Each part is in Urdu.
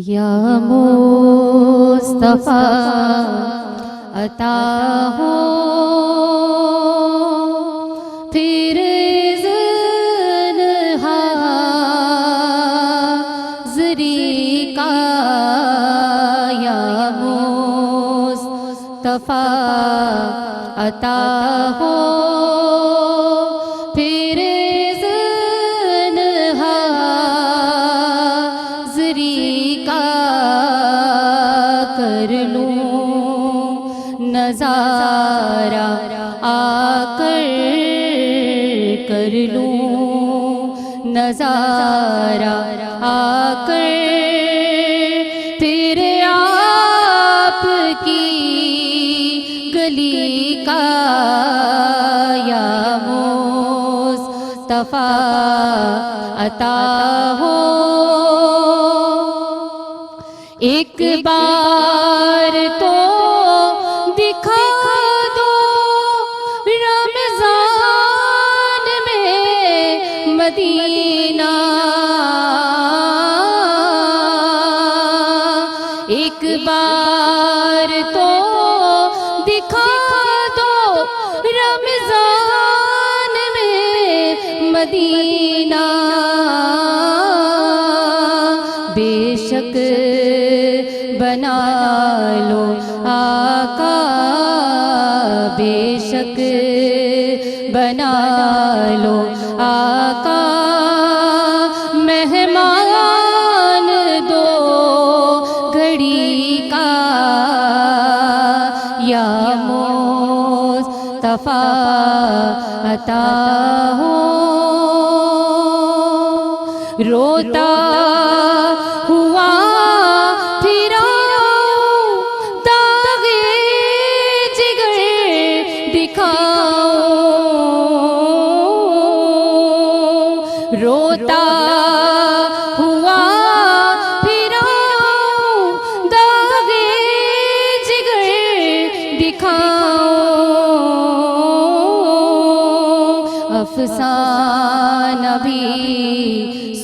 یا مصطفیٰ عطا ہو پھر حاضری کا، یا مصطفیٰ عطا ہو پھر حاضری کا، کر لوں نظارہ آ کر لوں نظارہ آ کر پھر آپ کی گلی کا، یا مصطفیٰ عطا ہو ایک بار تو دکھا دو رمضان میں مدینہ، ایک بار تو دکھا دو رمضان میں مدینہ، بے شک بنا لو آقا، بے شک بنا لو آقا، مہمان دو گھڑی کا، یا مصطفیٰ عطا ہو روتا ہوا پھرا داغ جگر دکھاؤ، روتا ہوا پھرا داغ جگر دکھاؤ، افسانہ بھی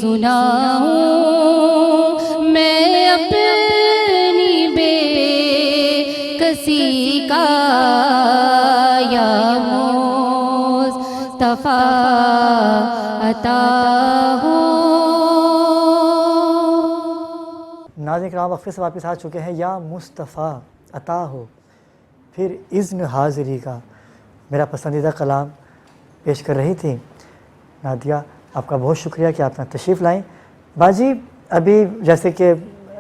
سناؤں میں اپنی بے کسی کا، یا مصطفیٰ عطا ہو۔ ناظرین کرام وقفے سے واپس آ چکے ہیں۔ یا مصطفیٰ عطا ہو پھر اذن حاضری کا، میرا پسندیدہ کلام پیش کر رہی تھی نادیہ، آپ کا بہت شکریہ کہ آپ نے تشریف لائیں۔ باجی ابھی جیسے کہ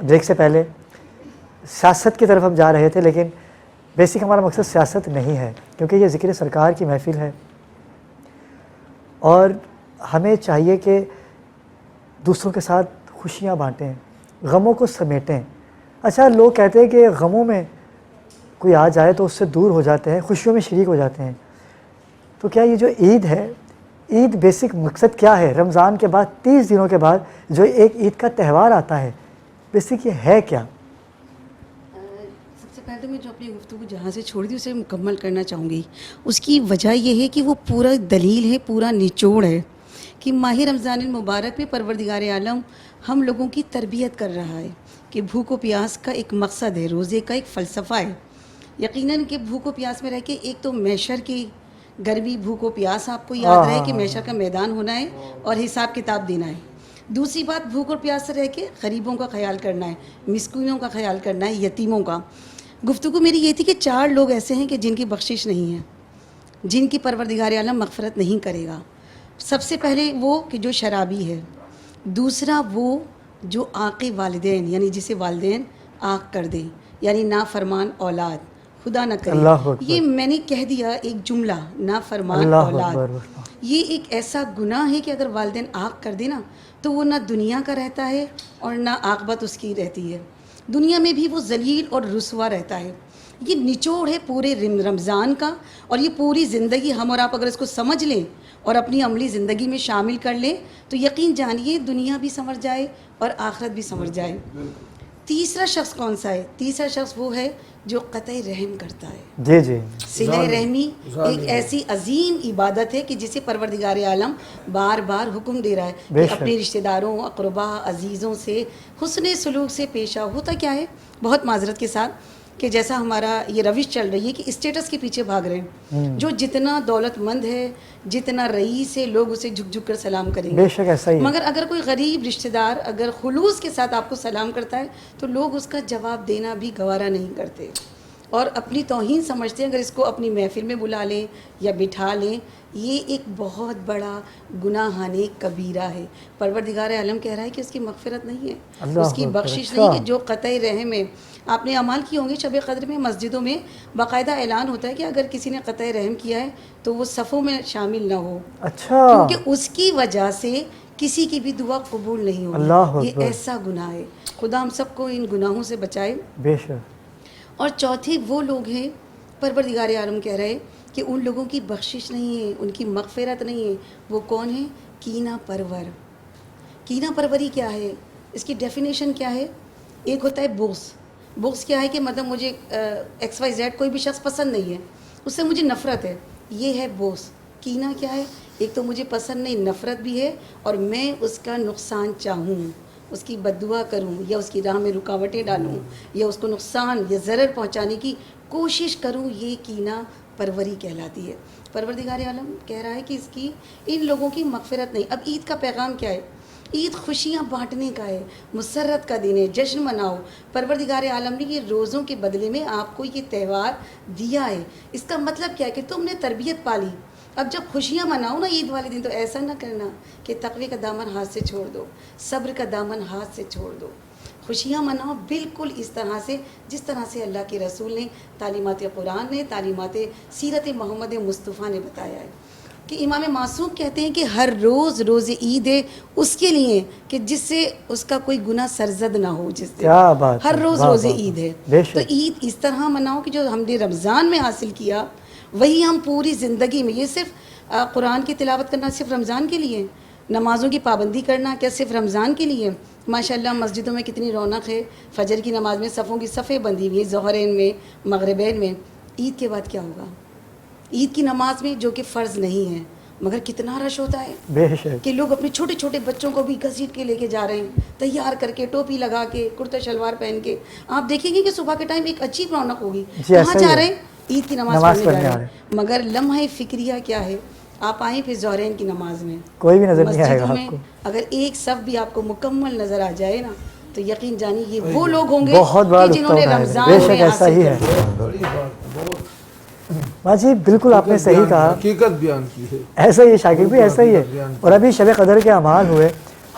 بریک سے پہلے سیاست کی طرف ہم جا رہے تھے، لیکن بیسک ہمارا مقصد سیاست نہیں ہے، کیونکہ یہ ذکر سرکار کی محفل ہے اور ہمیں چاہیے کہ دوسروں کے ساتھ خوشیاں بانٹیں، غموں کو سمیٹیں۔ اچھا، لوگ کہتے ہیں کہ غموں میں کوئی آ جائے تو اس سے دور ہو جاتے ہیں، خوشیوں میں شریک ہو جاتے ہیں، تو کیا یہ جو عید ہے، عید بیسک مقصد کیا ہے؟ رمضان کے بعد 30 دنوں کے بعد جو ایک عید کا تہوار آتا ہے، بیسک یہ ہے کیا؟ سب سے پہلے تو میں جو اپنی گفتگو جہاں سے چھوڑ دی اسے مکمل کرنا چاہوں گی۔ اس کی وجہ یہ ہے کہ وہ پورا دلیل ہے، پورا نچوڑ ہے کہ ماہ رمضان المبارک میں پروردگار عالم ہم لوگوں کی تربیت کر رہا ہے کہ بھوک و پیاس کا ایک مقصد ہے، روزے کا ایک فلسفہ ہے۔ یقیناً کہ بھوک و پیاس میں رہ کے ایک تو محشر کی گرمی، بھوک و پیاس آپ کو یاد رہے کہ محشر کا میدان ہونا ہے اور حساب کتاب دینا ہے۔ دوسری بات، بھوک اور پیاس سے رہ کے غریبوں کا خیال کرنا ہے، مسکینوں کا خیال کرنا ہے، یتیموں کا۔ گفتگو میری یہ تھی کہ 4 لوگ ایسے ہیں کہ جن کی بخشش نہیں ہے، جن کی پروردگار عالم مغفرت نہیں کرے گا۔ سب سے پہلے وہ کہ جو شرابی ہے، دوسرا وہ جو عاق والدین، یعنی جسے والدین عاق کر دیں، یعنی نافرمان اولاد، خدا نہ کرے۔ یہ میں نے کہہ دیا ایک جملہ، نافرمان اولاد، یہ ایک ایسا گناہ ہے کہ اگر والدین عاق کر دے نا تو وہ نہ دنیا کا رہتا ہے اور نہ عاقبت اس کی رہتی ہے، دنیا میں بھی وہ ذلیل اور رسوا رہتا ہے۔ یہ نچوڑ ہے پورے رمضان کا، اور یہ پوری زندگی ہم اور آپ اگر اس کو سمجھ لیں اور اپنی عملی زندگی میں شامل کر لیں تو یقین جانیے دنیا بھی سنور جائے اور آخرت بھی سنور جائے۔ تیسرا شخص کون سا ہے؟ تیسرا شخص وہ ہے جو قطع رحم کرتا ہے. جی جی صلہ رحمی ایک ایسی عظیم عبادت ہے کہ جسے پروردگار عالم بار بار حکم دے رہا ہے کہ اپنے رشتہ داروں، اقربا، عزیزوں سے حسن سلوک سے پیش آؤ. ہوتا کیا ہے بہت معذرت کے ساتھ کہ جیسا ہمارا یہ روش چل رہی ہے کہ اسٹیٹس کے پیچھے بھاگ رہے ہیں. جو جتنا دولت مند ہے، جتنا رئیس ہے، لوگ اسے جھک جھک کر سلام کریں گے. بے شک ایسا ہی ہے. مگر اگر کوئی غریب رشتہ دار اگر خلوص کے ساتھ آپ کو سلام کرتا ہے تو لوگ اس کا جواب دینا بھی گوارا نہیں کرتے اور اپنی توہین سمجھتے ہیں. اگر اس کو اپنی محفل میں بلا لیں یا بٹھا لیں، یہ ایک بہت بڑا گناہان کبیرہ ہے. پروردگار عالم کہہ رہا ہے کہ اس کی مغفرت نہیں ہے، اس کی بخشش نہیں ہے. جو قطع رحم ہے، آپ نے اعمال کیے ہوں گے شب قدر میں مسجدوں میں باقاعدہ اعلان ہوتا ہے کہ اگر کسی نے قطع رحم کیا ہے تو وہ صفوں میں شامل نہ ہو. اچھا. کیونکہ اس کی وجہ سے کسی کی بھی دعا قبول نہیں ہوگی. یہ ایسا گناہ ہے. خدا ہم سب کو ان گناہوں سے بچائے. بے شک. اور چوتھے وہ لوگ ہیں پروردگار عالم کہہ رہے کہ ان لوگوں کی بخشش نہیں ہے، ان کی مغفرت نہیں ہے. وہ کون ہیں؟ کینہ پرور. کینہ پروری کیا ہے؟ اس کی ڈیفینیشن کیا ہے؟ ایک ہوتا ہے بغض. بغض کیا ہے کہ مطلب مجھے ایکس وائی زیڈ کوئی بھی شخص پسند نہیں ہے، اس سے مجھے نفرت ہے، یہ ہے بغض. کینہ کیا ہے؟ ایک تو مجھے پسند نہیں، نفرت بھی ہے اور میں اس کا نقصان چاہوں، اس کی بد دعا کروں یا اس کی راہ میں رکاوٹیں ڈالوں یا اس کو نقصان یا ضرر پہنچانے کی کوشش کروں. یہ کینہ پروری کہلاتی ہے. پروردگار عالم کہہ رہا ہے کہ اس کی ان لوگوں کی مغفرت نہیں. اب عید کا پیغام کیا ہے؟ عید خوشیاں بانٹنے کا ہے، مسرت کا دن ہے، جشن مناؤ. پروردگار عالم نے یہ روزوں کے بدلے میں آپ کو یہ تہوار دیا ہے. اس کا مطلب کیا ہے کہ تم نے تربیت پالی. اب جب خوشیاں مناؤ نا عید والے دن تو ایسا نہ کرنا کہ تقوی کا دامن ہاتھ سے چھوڑ دو، صبر کا دامن ہاتھ سے چھوڑ دو. خوشیاں مناؤ بالکل اس طرح سے جس طرح سے اللہ کے رسول نے، تعلیمات قرآن نے، تعلیمات سیرت محمد مصطفیٰ نے بتایا ہے. کہ امام معصوم کہتے ہیں کہ ہر روز روز عید ہے اس کے لیے کہ جس سے اس کا کوئی گناہ سرزد نہ ہو. جس سے ہر روز روز عید ہے. تو عید اس طرح مناؤ کہ جو ہم نے رمضان میں حاصل کیا وہی ہم پوری زندگی میں. یہ صرف قرآن کی تلاوت کرنا صرف رمضان کے لیے، نمازوں کی پابندی کرنا کیا صرف رمضان کے لیے؟ ماشاءاللہ مسجدوں میں کتنی رونق ہے. فجر کی نماز میں صفوں کی صفیں بندھی ہوئی، ظہرین میں، مغربین میں. عید کے بعد کیا ہوگا؟ عید کی نماز میں جو کہ فرض نہیں ہے مگر کتنا رش ہوتا ہے. بے شک. کہ لوگ اپنے چھوٹے چھوٹے بچوں کو بھی گھسیٹ کے لے کے جا رہے ہیں، تیار کر کے، ٹوپی لگا کے، کرتا شلوار پہن کے. آپ دیکھیں گے کہ صبح کے ٹائم ایک عجیب رونق ہوگی. کہاں جا رہے ہیں؟ عید کی نماز پڑھنے جا رہے ہیں. مگر لمحہ فکریہ کیا ہے؟ آپ آئیں پھر ظہرین کی نماز میں کوئی بھی نظر نہیں آئے گا آپ کو. اگر ایک صف بھی آپ کو مکمل نظر آ جائے نا تو یقین جانیے یہ وہ لوگ ہوں گے جنہوں نے رمضان میں ایسا ہی ہے. ماں جی بالکل آپ نے صحیح کہا، حقیقت بیان کی ہے. ایسا ہی ہے شاکر بھی، ایسا ہی ہے. اور ابھی شب قدر کے اعمال ہوئے،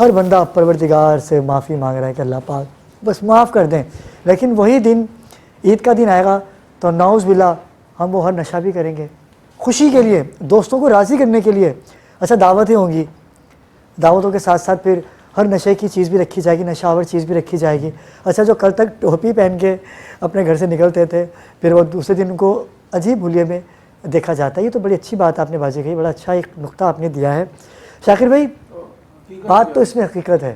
ہر بندہ پروردگار سے معافی مانگ رہا ہے کہ اللہ پاک بس معاف کر دیں. لیکن وہی دن عید کا دن آئے گا تو نعوذ باللہ ہم وہ ہر نشہ بھی کریں گے خوشی کے لیے، دوستوں کو راضی کرنے کے لیے. اچھا دعوتیں ہوں گی، دعوتوں کے ساتھ ساتھ پھر ہر نشے کی چیز بھی رکھی جائے گی، نشہ آور چیز بھی رکھی جائے گی. اچھا جو کل تک ٹوپی پہن کے اپنے گھر سے نکلتے تھے پھر وہ دوسرے دن ان کو عجیب حلیے میں دیکھا جاتا ہے. یہ تو بڑی اچھی بات آپ نے باجی کہی، بڑا اچھا ایک نقطہ آپ نے دیا ہے. شاکر بھائی بات تو اس میں حقیقت ہے.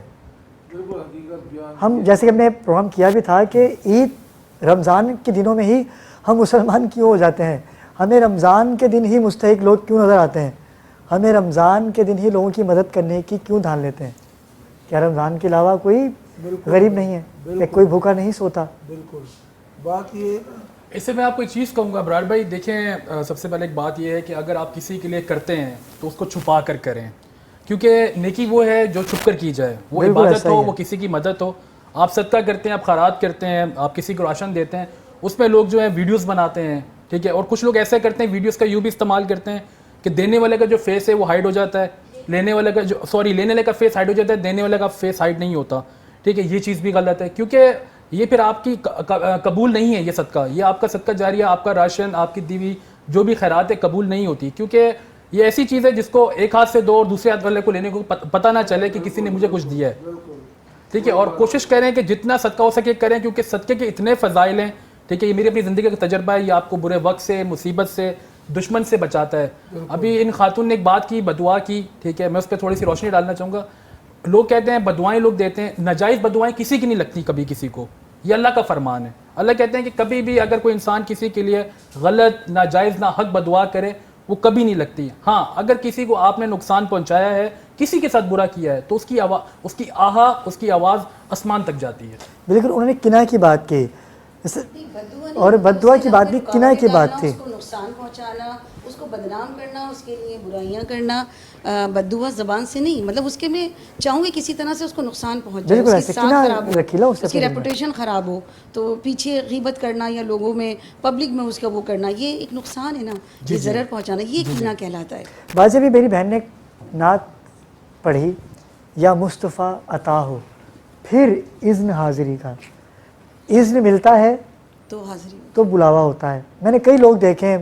ہم جیسے کہ ہم نے پروگرام کیا بھی تھا کہ عید رمضان کے دنوں میں ہی ہم مسلمان کیوں ہو جاتے ہیں؟ ہمیں رمضان کے دن ہی مستحق لوگ کیوں نظر آتے ہیں؟ ہمیں رمضان کے دن ہی لوگوں کی مدد کرنے کی کیوں دھان لیتے ہیں؟ کیا رمضان کے علاوہ کوئی غریب نہیں ہے کہ کوئی بھوکا نہیں سوتا؟ بالکل. بات یہ اس سے میں آپ کو ایک چیز کہوں گا برار بھائی، دیکھیں سب سے پہلے ایک بات یہ ہے کہ اگر آپ کسی کے لیے کرتے ہیں تو اس کو چھپا کر کریں، کیونکہ نیکی وہ ہے جو چھپ کر کی جائے. وہ عبادت ہو، وہ کسی کی مدد ہو. آپ صدقہ کرتے ہیں، آپ خیرات کرتے ہیں، آپ کسی کو راشن دیتے ہیں، اس میں لوگ جو ہیں ویڈیوز بناتے ہیں، ٹھیک ہے. اور کچھ لوگ ایسے کرتے ہیں ویڈیوز کا یوں بھی استعمال کرتے ہیں کہ دینے والے کا جو فیس ہے وہ ہائڈ ہو جاتا ہے، لینے والے کا فیس ہائڈ ہو جاتا ہے، دینے والے کا فیس ہائڈ نہیں ہوتا. ٹھیک ہے، یہ چیز بھی غلط ہے کیونکہ یہ پھر آپ کی قبول نہیں ہے. یہ صدقہ، یہ آپ کا صدقہ جاریہ، آپ کا راشن، آپ کی دیوی جو بھی خیرات ہے قبول نہیں ہوتی، کیونکہ یہ ایسی چیز ہے جس کو ایک ہاتھ سے دو اور دوسرے ہاتھ والے کو لینے کو پتہ نہ چلے کہ کسی نے مجھے کچھ دیا ہے. ٹھیک ہے. اور کوشش کریں کہ جتنا صدقہ ہو سکے کریں، کیونکہ صدقے کے اتنے فضائل ہیں. ٹھیک ہے، یہ میری اپنی زندگی کا تجربہ ہے. یہ آپ کو برے وقت سے، مصیبت سے، دشمن سے بچاتا ہے. ابھی ان خاتون نے ایک بات کی، بدعا کی. ٹھیک ہے، میں اس پہ تھوڑی سی روشنی ڈالنا چاہوں گا. لوگ کہتے ہیں بدعائیں لوگ دیتے ہیں، ناجائز بدعائیں کسی کی نہیں لگتی کبھی کسی کو. یہ اللہ کا فرمان ہے. اللہ کہتے ہیں کہ کبھی بھی اگر کوئی انسان کسی کے لیے غلط ناجائز ناحق بدعا کرے وہ کبھی نہیں لگتی. ہاں اگر کسی کو آپ نے نقصان پہنچایا ہے, کسی کے ساتھ برا کیا ہے, تو اس کی آہا, اس کی آواز آسمان تک جاتی ہے. بالکل انہوں نے کنایہ کی بات کی اور بددعا کی بات بھی کنایہ کی بات تھی. اس کو نقصان پہنچانا, اس کو بدنام کرنا, اس کے لیے برائیاں کرنا, بددعا زبان سے نہیں, مطلب اس کے میں چاہوں گی کسی طرح سے اس کو نقصان پہنچ جائے, بالکل اس کی ایسے ساتھ خراب ہو, اس کی ریپوٹیشن خراب ہو, تو پیچھے غیبت کرنا یا لوگوں میں پبلک میں اس کا وہ کرنا, یہ ایک نقصان ہے نا, یہ ضرر پہنچانا, یہ کینہ کہلاتا ہے. بعض بھی میری بہن نے نعت پڑھی یا مصطفیٰ عطا ہو, پھر اذن حاضری کا, اذن ملتا ہے تو حاضری تو بلاوا ہوتا ہے. میں نے کئی لوگ دیکھے ہیں,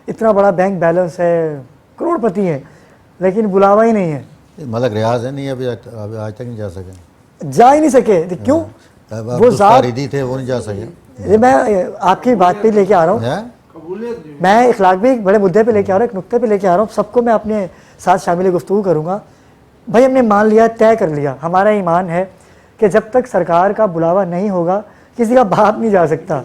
اتنا بڑا بینک بیلنس ہے, کروڑ پتی ہیں, لیکن بلاوا ہی نہیں ہے. ملک ریاض ہے نہیں, ابھی آج تک نہیں جا سکے, جا ہی نہیں سکے. کیوں؟ وہ ذات تھے وہ نہیں جا سکے. یہ میں آپ کی بات پہ لے کے آ رہا ہوں, میں اخلاق بھی ایک بڑے مدعے پہ لے کے آ رہا ہوں, ایک نقطے پہ لے کے آ رہا ہوں, سب کو میں اپنے ساتھ شامل گفتگو کروں گا. بھائی ہم نے مان لیا, طے کر لیا, ہمارا ایمان ہے کہ جب تک سرکار کا بلاوا نہیں ہوگا کسی کا باپ نہیں جا سکتا,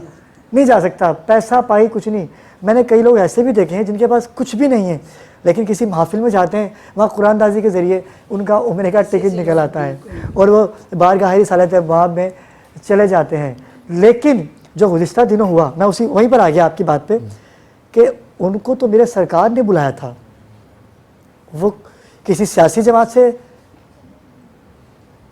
نہیں جا سکتا, پیسہ پائی کچھ نہیں. میں نے کئی لوگ ایسے بھی دیکھے ہیں جن کے پاس کچھ بھی نہیں ہے, لیکن کسی محفل میں جاتے ہیں, وہاں قرآن دازی کے ذریعے ان کا عمرے کا ٹکٹ نکل آتا ہے اور وہ بارگاہ صالحۃ ابواب میں چلے جاتے ہیں. لیکن جو گزشتہ دنوں ہوا, میں وہیں پر آ گیا آپ کی بات پہ, کہ ان کو تو میرے سرکار نے بلایا تھا, وہ کسی سیاسی جماعت سے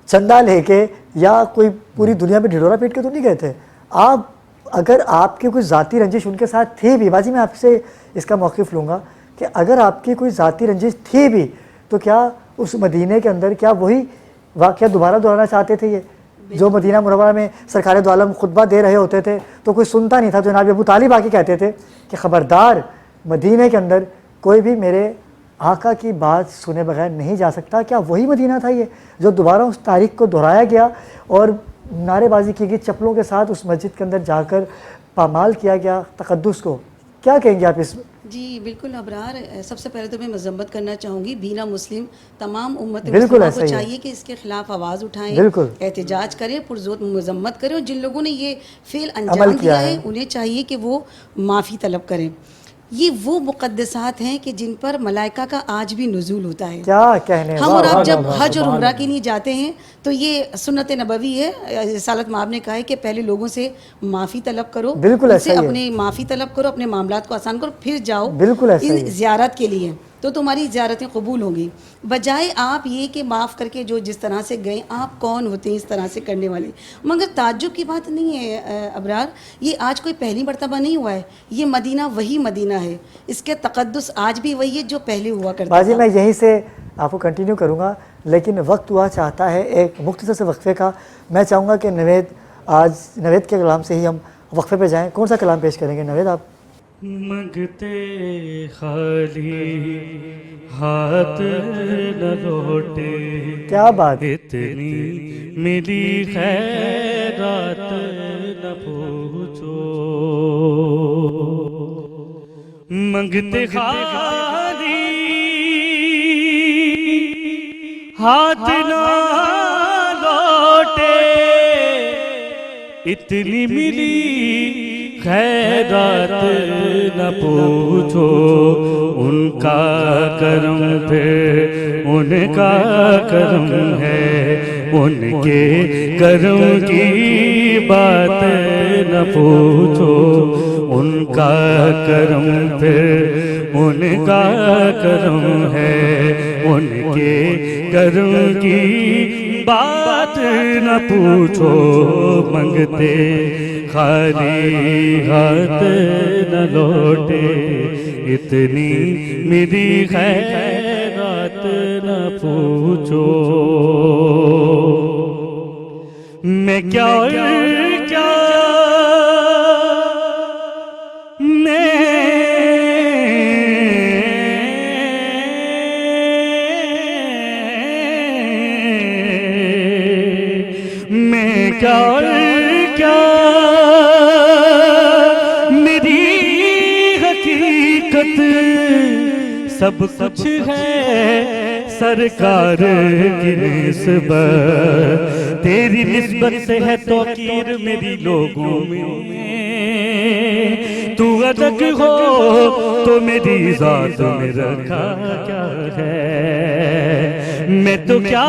چندہ لے کے یا کوئی پوری دنیا میں ڈھڈورا پیٹ کے تو نہیں گئے تھے. آپ اگر آپ کی کوئی ذاتی رنجش ان کے ساتھ تھی بھی, باجی میں آپ سے اس کا موقف لوں گا کہ اگر آپ کی کوئی ذاتی رنجش تھی بھی تو کیا اس مدینے کے اندر کیا وہی واقعہ دوبارہ دہرانا چاہتے تھے؟ یہ جو مدینہ منورہ میں سرکار دو عالم خطبہ دے رہے ہوتے تھے تو کوئی سنتا نہیں تھا. تو جناب ابو طالب آ کے کہتے تھے کہ خبردار, مدینے کے اندر کوئی بھی میرے آقا کی بات سنے بغیر نہیں جا سکتا. کیا وہی مدینہ تھا یہ جو دوبارہ اس تاریخ کو دہرایا گیا اور نعرے بازی کی گئی چپلوں کے ساتھ اس مسجد کے اندر جا کر پامال کیا گیا تقدس کو؟ کیا کہیں گے آپ اس میں؟ جی بالکل ابرار, سب سے پہلے تو میں مذمت کرنا چاہوں گی, بینا مسلم تمام امت بالکل مسلمہ ایسا کو ہی ہے. چاہیے کہ اس کے خلاف آواز اٹھائیں, بالکل احتجاج کریں, پرزور مذمت کریں, اور جن لوگوں نے یہ فعل عمل انجام کیا دیا ہے ہے انہیں چاہیے کہ وہ معافی طلب کریں. یہ وہ مقدسات ہیں کہ جن پر ملائکہ کا آج بھی نزول ہوتا ہے. کیا کہنے, ہم اور آپ جب حج اور عمرہ کے لیے جاتے ہیں تو یہ سنت نبوی ہے, رسالت مآب نے کہا ہے کہ پہلے لوگوں سے معافی طلب کرو, بالکل ان سے ایسا ہی ہے. اپنے معافی طلب کرو, اپنے معاملات کو آسان کرو, پھر جاؤ بالکل ایسا ہی ان ہے. زیارت کے لیے, تو تمہاری زیارتیں قبول ہوں گی. بجائے آپ یہ کہ معاف کر کے جو جس طرح سے گئے, آپ کون ہوتے ہیں اس طرح سے کرنے والے؟ مگر تعجب کی بات نہیں ہے ابرار, یہ آج کوئی پہلی مرتبہ نہیں ہوا ہے, یہ مدینہ وہی مدینہ ہے, اس کے تقدس آج بھی وہی ہے جو پہلے ہوا کرتا باجی تھا. میں یہیں سے آپ کو کنٹینیو کروں گا, لیکن وقت ہوا چاہتا ہے ایک مختصر سے وقفے کا. میں چاہوں گا کہ نوید کے کلام سے ہی ہم وقفے پہ جائیں. کون سا کلام پیش کریں گے نوید آپ؟ منگتے خالی ہاتھ نہ لوٹے, کیا بات, اتنی ملی خیرات نہ پوچھو. منگتے خالی ہاتھ نہ لوٹے, اتنی ملی خیرات نہ پوچھو. ان کا کرم پھر ان کا کرم ہے, ان کے کرم کی بات نہ پوچھو. ان کا کرم پھر ان کا کرم ہے, ان کے کرم کی بات نہ پوچھو. منگتے خالی ہاتھ نہ لوٹے, اتنی میری خیرات نہ پوچھو. میں کیا کیا میری حقیقت سب کچھ ہے سرکار کی نسبت تیری نسبت سے ہے توقیر میری لوگوں میں تو الگ ہو تو میری ذات میں رکھا کیا ہے میں تو کیا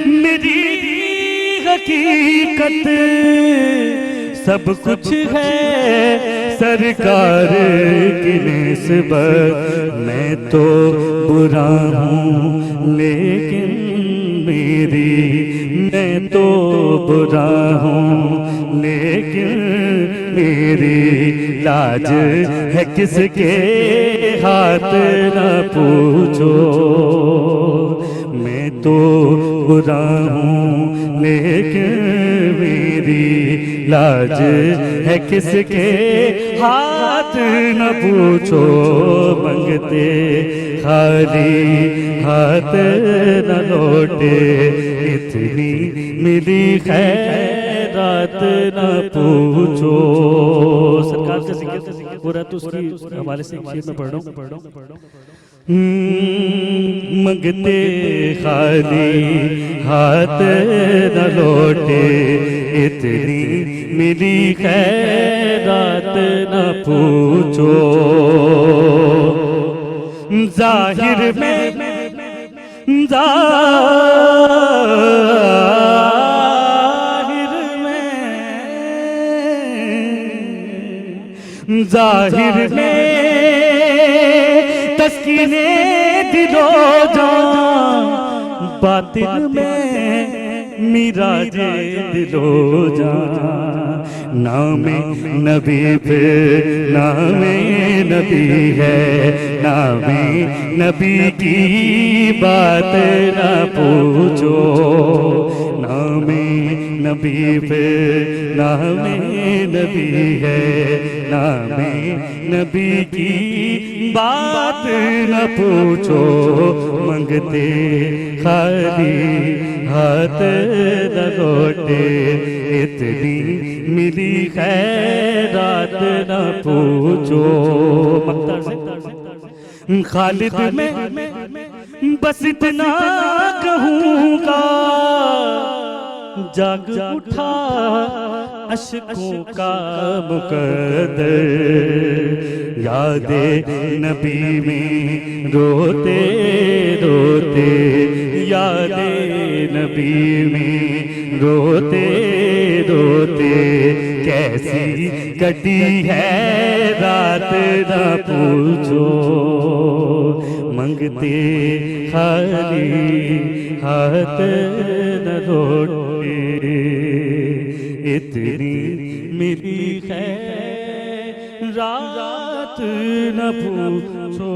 میری حقیقت سب کچھ ہے سرکار کی نسبت میں تو برا ہوں لیکن میں تو برا ہوں لیکن میری لاج ہے کس کے ہاتھ نہ پوچھو میں تو برا ہوں لیکن میری لاج ہے کس کے ہاتھ نہ پوچھو منگتے خالی ہاتھ نہ لوٹے اتنی ملی خیرات نہ پوچھو سرکار کا ذکر پورا تو اس کی حوالے سے ایک شعر میں پڑھ رہا ہوں منگتے خالی ہاتھ نہ لوٹے اتنی ملی خیرات نہ پوچھو ظاہر میں ظاہر میں تسکین دل و جان باطن میں میراج دل و جان نام نبی پہ نام نبی ہے نام نبی کی بات نہ پوچھو نام نبی پہ نام نبی ہے نام نبی کی بات نہ پوچھو منگتے خالی ہاتھ نہ لوٹے اتنی ملی خیرات نہ پوچھو خالد میں بس اتنا کہوں گا جاگ اٹھا اشکوں کا مقدر یاد نبی میں روتے روتے یاد نبی میں روتے روتے کیسی کٹی ہے رات نہ پوچھو منگتے خالی ہاتھ نہ لوٹے اتنی ملی خیرات نہ پوچھو